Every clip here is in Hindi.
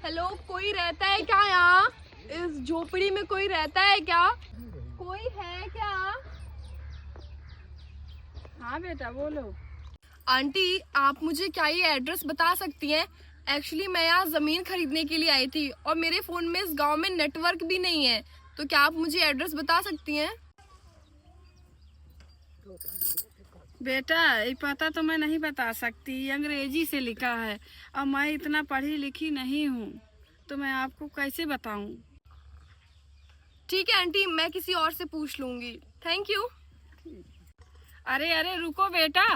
हेलो, कोई रहता है क्या यहाँ? इस झोपड़ी में कोई रहता है क्या? कोई है क्या? हाँ बेटा बोलो। आंटी, आप मुझे क्या ये एड्रेस बता सकती हैं? एक्चुअली मैं यहाँ ज़मीन खरीदने के लिए आई थी और मेरे फ़ोन में इस गांव में नेटवर्क भी नहीं है, तो क्या आप मुझे एड्रेस बता सकती हैं? बेटा ये पता तो मैं नहीं बता सकती, अंग्रेजी से लिखा है और मैं इतना पढ़ी लिखी नहीं हूँ, तो मैं आपको कैसे बताऊँ। ठीक है आंटी, मैं किसी और से पूछ लूँगी। Thank you. अरे अरे रुको बेटा,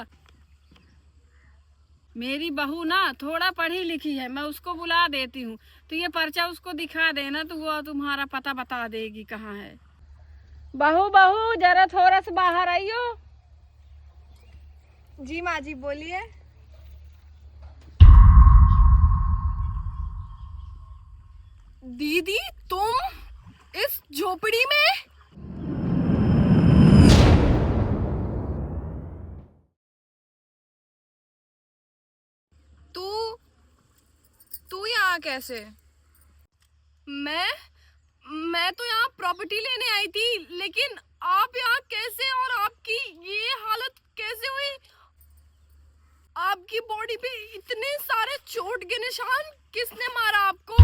मेरी बहू ना थोड़ा पढ़ी लिखी है, मैं उसको बुला देती हूँ, तो ये पर्चा उसको दिखा देना, तो वो तुम्हारा पता बता देगी कहाँ है। बहू बहू जरा थोड़ा सा बाहर आइयो। जी माँ जी, बोलिए। दीदी, तुम इस झोपड़ी में? तू तू यहाँ कैसे? मैं तो यहाँ प्रॉपर्टी लेने आई थी, लेकिन आप यहाँ कैसे और आपकी ये हालत कैसे हुई? आपकी बॉडी पे इतने सारे चोट के निशान, किसने मारा आपको?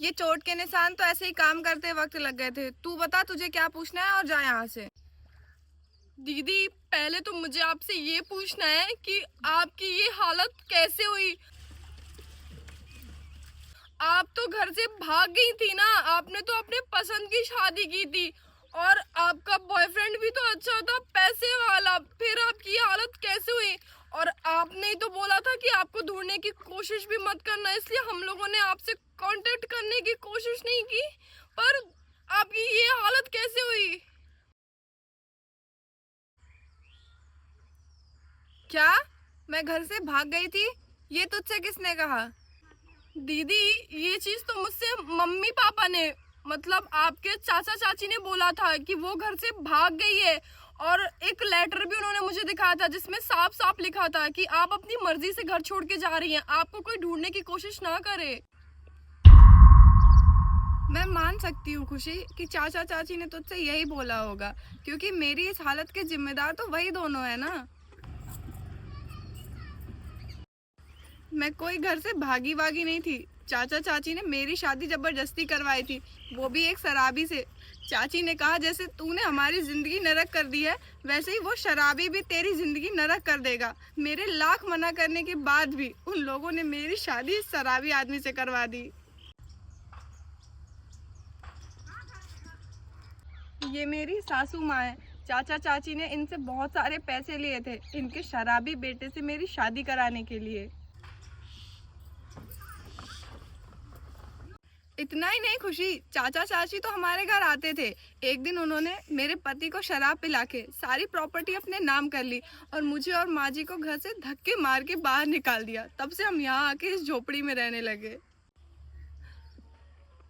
ये चोट के निशान तो ऐसे ही काम करते वक्त लग गए थे। तू बता, तुझे क्या पूछना है और जा यहाँ से। दीदी, पहले तो मुझे आपसे ये पूछना है कि आपकी ये हालत कैसे हुई? आप तो घर से भाग गई थी ना, आपने तो अपने पसंद की शादी की थी और आपका बॉयफ्रेंड भी तो अच्छा था, पैसे वाला, फिर आपकी ये हालत कैसे हुई? और आपने ही तो बोला था कि आपको ढूंढने की कोशिश भी मत करना, इसलिए हम लोगों ने आपसे कांटेक्ट करने की कोशिश नहीं की, पर आपकी ये हालत कैसे हुई? क्या मैं घर से भाग गई थी? ये तुझसे किसने कहा? दीदी, ये चीज तो मुझसे मम्मी पापा ने, मतलब आपके चाचा चाची ने बोला था कि वो घर से भाग गई है, और एक लेटर भी उन्होंने मुझे दिखाया था जिसमें साफ साफ लिखा था कि आप अपनी मर्जी से घर छोड़ के जा रही हैं, आपको कोई ढूंढने की कोशिश ना करे। मैं मान सकती हूँ खुशी कि चाचा चाची ने तुझसे यही बोला होगा, क्योंकि मेरी इस हालत के जिम्मेदार तो वही दोनों है ना। मैं कोई घर से भागी वागी नहीं थी। चाचा चाची ने मेरी शादी जबरदस्ती करवाई थी, वो भी एक शराबी से। चाची ने कहा जैसे तूने हमारी जिंदगी नरक कर दी है, वैसे ही वो शराबी भी तेरी जिंदगी नरक कर देगा। मेरे लाख मना करने के बाद भी उन लोगों ने मेरी शादी इस शराबी आदमी से करवा दी। ये मेरी सासू माँ है। चाचा चाची ने इनसे बहुत सारे पैसे लिए थे इनके शराबी बेटे से मेरी शादी कराने के लिए। इतना ही नहीं खुशी, चाचा चाची तो हमारे घर आते थे। एक दिन उन्होंने मेरे पति को शराब पिला के सारी प्रॉपर्टी अपने नाम कर ली और मुझे और माँ जी को घर से धक्के मार के बाहर निकाल दिया। तब से हम यहाँ आके इस झोपड़ी में रहने लगे।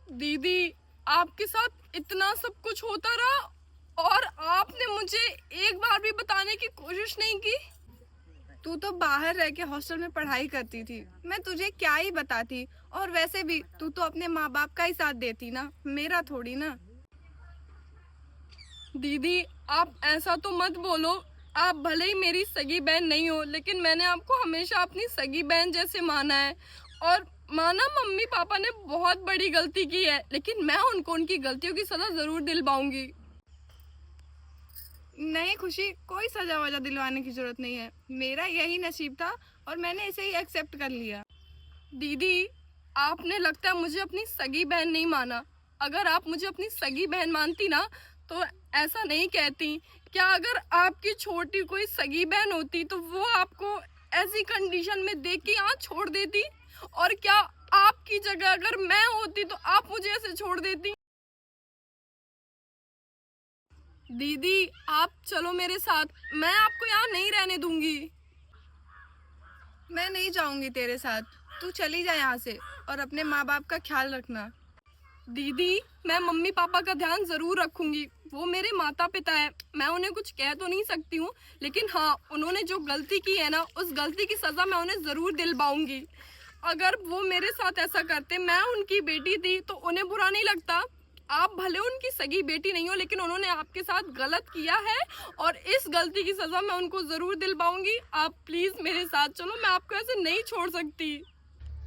दीदी, आपके साथ इतना सब कुछ होता रहा और आपने मुझे एक बार भी बताने की कोशिश नहीं की। तू तो बाहर रह के हॉस्टल में पढ़ाई करती थी, मैं तुझे क्या ही बताती। और वैसे भी तू तो अपने माँ बाप का ही साथ देती ना, मेरा थोड़ी ना। दीदी, आप ऐसा तो मत बोलो। आप भले ही मेरी सगी बहन नहीं हो, लेकिन मैंने आपको हमेशा अपनी सगी बहन जैसे माना है। और माना मम्मी पापा ने बहुत बड़ी गलती की है, लेकिन मैं उनको उनकी गलतियों की सजा जरूर दिलवाऊंगी। नहीं खुशी, कोई सजा वजा दिलवाने की जरूरत नहीं है। मेरा यही नसीब था और मैंने इसे ही एक्सेप्ट कर लिया। दीदी, आपने लगता है मुझे अपनी सगी बहन नहीं माना। अगर आप मुझे अपनी सगी बहन मानती ना, तो ऐसा नहीं कहती। क्या अगर आपकी छोटी कोई सगी बहन होती तो वो आपको ऐसी कंडीशन में देख के यहाँ छोड़ देती? और क्या आपकी जगह अगर मैं होती तो आप मुझे ऐसे छोड़ देती? दीदी, आप चलो मेरे साथ, मैं आपको यहाँ नहीं रहने दूंगी। मैं नहीं जाऊंगी तेरे साथ, तू चली जा यहाँ से और अपने माँ बाप का ख्याल रखना। दीदी, मैं मम्मी पापा का ध्यान जरूर रखूंगी, वो मेरे माता पिता है, मैं उन्हें कुछ कह तो नहीं सकती हूँ, लेकिन हाँ, उन्होंने जो गलती की है ना, उस गलती की सज़ा मैं उन्हें ज़रूर दिलवाऊंगी। अगर वो मेरे साथ ऐसा करते, मैं उनकी बेटी थी, तो उन्हें बुरा नहीं लगता? आप भले उनकी सगी बेटी नहीं हो, लेकिन उन्होंने आपके साथ गलत किया है और इस गलती की सज़ा मैं उनको ज़रूर दिलवाऊंगी। आप प्लीज़ मेरे साथ चलो, मैं आपको ऐसे नहीं छोड़ सकती।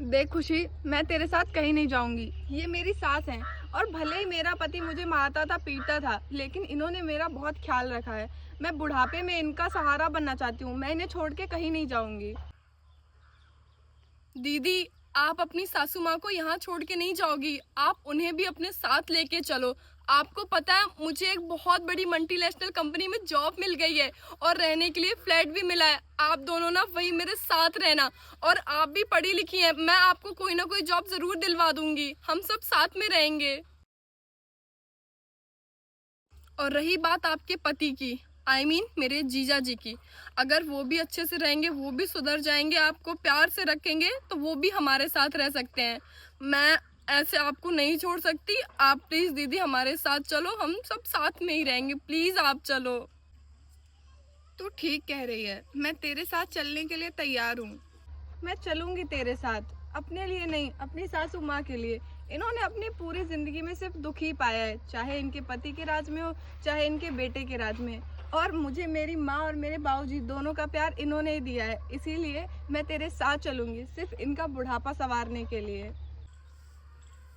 देख खुशी, मैं तेरे साथ कहीं नहीं जाऊंगी। ये मेरी सास हैं और भले ही मेरा पति मुझे मारता था, पीटता था, लेकिन इन्होंने मेरा बहुत ख्याल रखा है। मैं बुढ़ापे में इनका सहारा बनना चाहती हूँ। मैं इन्हें छोड़ के कहीं नहीं जाऊंगी। दीदी, आप अपनी सासू माँ को यहाँ छोड़ के नहीं जाओगी, आप उन्हें भी अपने साथ लेके चलो। आपको पता है, मुझे एक बहुत बड़ी मल्टीनेशनल कंपनी में जॉब मिल गई है और रहने के लिए फ्लैट भी मिला है। आप दोनों ना वही मेरे साथ रहना, और आप भी पढ़ी लिखी हैं, मैं आपको कोई ना कोई जॉब जरूर दिलवा दूंगी, हम सब साथ में रहेंगे। और रही बात आपके पति की, I mean, मेरे जीजा जी की, अगर वो भी अच्छे से रहेंगे, वो भी सुधर जाएंगे, आपको प्यार से रखेंगे, तो वो भी हमारे साथ रह सकते हैं। मैं ऐसे आपको नहीं छोड़ सकती। आप प्लीज दीदी हमारे साथ चलो, हम सब साथ में ही रहेंगे, प्लीज आप चलो। तू ठीक कह रही है, मैं तेरे साथ चलने के लिए तैयार हूँ। मैं चलूंगी तेरे साथ, अपने लिए नहीं, अपनी सासू माँ के लिए। इन्होंने अपनी पूरी जिंदगी में सिर्फ दुख ही पाया है, चाहे इनके पति के राज में हो, चाहे इनके बेटे के राज में। और मुझे मेरी माँ और मेरे बाबूजी दोनों का प्यार इन्होंने ही दिया है, इसीलिए मैं तेरे साथ चलूंगी, सिर्फ इनका बुढ़ापा संवारने के लिए।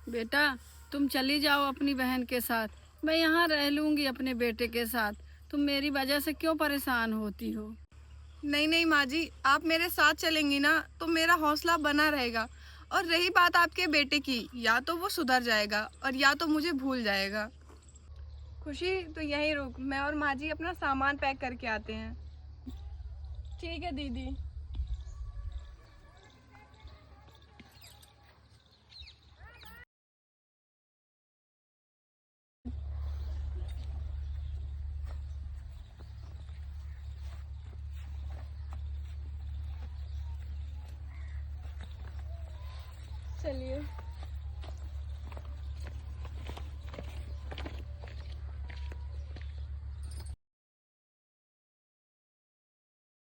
बेटा, तुम चली जाओ अपनी बहन के साथ, मैं यहाँ रह लूँगी अपने बेटे के साथ। तुम मेरी वजह से क्यों परेशान होती हो? नहीं नहीं माँ जी, आप मेरे साथ चलेंगी ना तो मेरा हौसला बना रहेगा। और रही बात आपके बेटे की, या तो वो सुधर जाएगा और या तो मुझे भूल जाएगा। खुशी, तो यहीं रुक, मैं और माँ जी अपना सामान पैक करके आते हैं। ठीक है दीदी। चलिए।